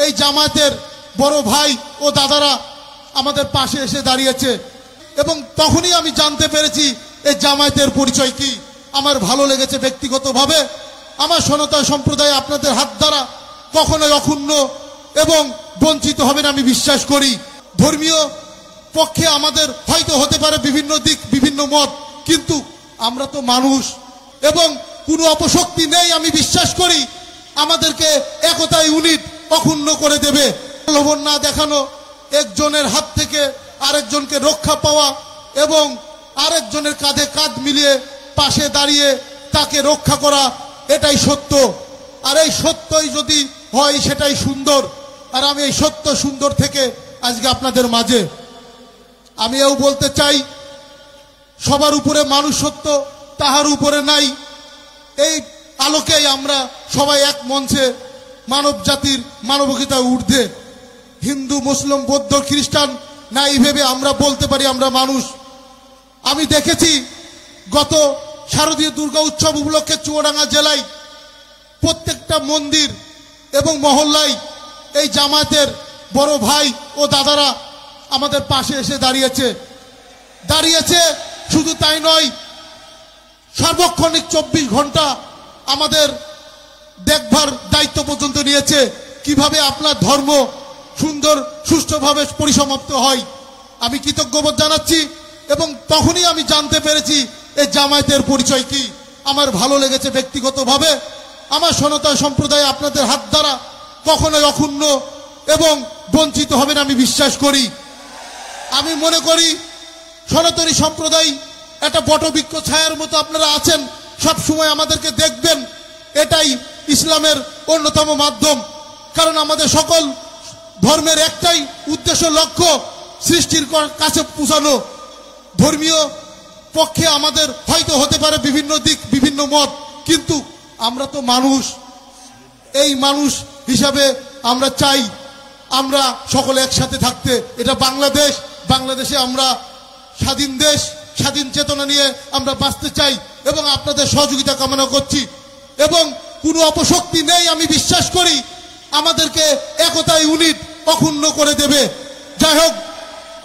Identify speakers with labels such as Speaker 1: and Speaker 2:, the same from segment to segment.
Speaker 1: এই জামায়াতের বড় ভাই ও দাদারা আমাদের পাশে এসে দাঁড়িয়েছে এবং তখনই আমি জানতে পেরেছি এই জামায়াতের পরিচয় কি। আমার ভালো লেগেছে ব্যক্তিগতভাবে। আমার সনাতন সম্প্রদায় আপনাদের হাত দ্বারা কখনোই অক্ষুণ্ণ এবং বঞ্চিত হবে না আমি বিশ্বাস করি। ধর্মীয় পক্ষে আমাদের হয়তো হতে পারে বিভিন্ন দিক বিভিন্ন মত, কিন্তু আমরা তো মানুষ এবং কোনো অপশক্তি নেই আমি বিশ্বাস করি আমাদেরকে একতাই ইউনিট অক্ষুণ্ণ করে দেবে। লোভন না দেখানো, একজনের হাত থেকে আরেকজনকে রক্ষা পাওয়া এবং আরেকজনের কাঁধে কাঁধ মিলিয়ে পাশে দাঁড়িয়ে তাকে রক্ষা করা, এটাই সত্য। আর এই সত্যই যদি হয় সেটাই সুন্দর। আর আমি এই সত্য সুন্দর থেকে আজকে আপনাদের মাঝে আমি এও বলতে চাই, সবার উপরে মানুষ সত্য, তাহার উপরে নাই। এই আলোকেই আমরা সবাই এক মঞ্চে মানব জাতির মানবিকতা ঊর্ধ্বে, হিন্দু মুসলিম বৌদ্ধ খ্রিস্টান নাই ভেবে আমরা বলতে পারি আমরা মানুষ। আমি দেখেছি গত শারদীয় দুর্গা উৎসব উপলক্ষে চুয়াডাঙ্গা জেলায় প্রত্যেকটা মন্দির এবং মহল্লায় এই জামায়াতের বড় ভাই ও দাদারা আমাদের পাশে এসে দাঁড়িয়েছে। শুধু তাই নয়, সার্বক্ষণিক 24 ঘন্টা আমাদের দেখভার দায়িত্ব পর্যন্ত নিয়েছে কিভাবে আপনার ধর্ম সুন্দর সুষ্ঠুভাবে পরিসমাপ্ত হয়। আমি কৃতজ্ঞবোধ জানাচ্ছি এবং তখনই আমি জানতে পেরেছি এই জামায়াতের পরিচয় কি। আমার ভালো লেগেছে ব্যক্তিগতভাবে। আমার সনাতন সম্প্রদায় আপনাদের হাত দ্বারা কখনোই অক্ষুণ্ণ এবং বঞ্চিত হবে না আমি বিশ্বাস করি। আমি মনে করি সনাতনী সম্প্রদায় একটা বটবৃক্ষ ছায়ার মতো আপনারা আছেন, সব সময় আমাদেরকে দেখবেন। এটাই ইসলামের অন্যতম মাধ্যম, কারণ আমাদের সকল ধর্মের একটাই উদ্দেশ্য লক্ষ্য সৃষ্টির কাছে পৌঁছানো। ধর্মীয় পক্ষে আমাদের হয়তো হতে পারে বিভিন্ন দিক বিভিন্ন মত, কিন্তু আমরা তো মানুষ। এই মানুষ হিসাবে আমরা চাই আমরা সকলে একসাথে থাকতে। এটা বাংলাদেশে আমরা স্বাধীন দেশ, স্বাধীন চেতনা নিয়ে আমরা বাঁচতে চাই এবং আপনাদের সহযোগিতা কামনা করছি এবং কোনো অপশক্তি নেই আমি বিশ্বাস করি আমাদেরকে একতা ইউনিট অক্ষুণ্ণ করে দেবে। যাই হোক,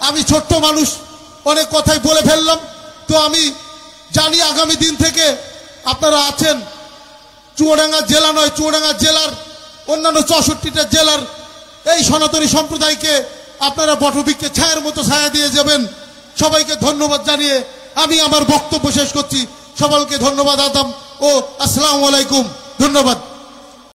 Speaker 1: আমি ছোট্ট মানুষ, অনেক কথাই বলে ফেললাম। তো আমি জানি আগামী দিন থেকে আপনারা আছেন, চুয়াডাঙ্গা জেলা নয়, চুয়াডাঙ্গা জেলার অন্যান্য 64টা জেলার এই সনাতনী সম্প্রদায়কে আপনারা বটবৃক্ষে ছায়ার মতো ছায়া দিয়ে যাবেন। সবাইকে ধন্যবাদ জানিয়ে আমি আমার বক্তব্য শেষ করছি। সকলকে ধন্যবাদ আদাম ও আসসালামু আলাইকুম। ধন্যবাদ।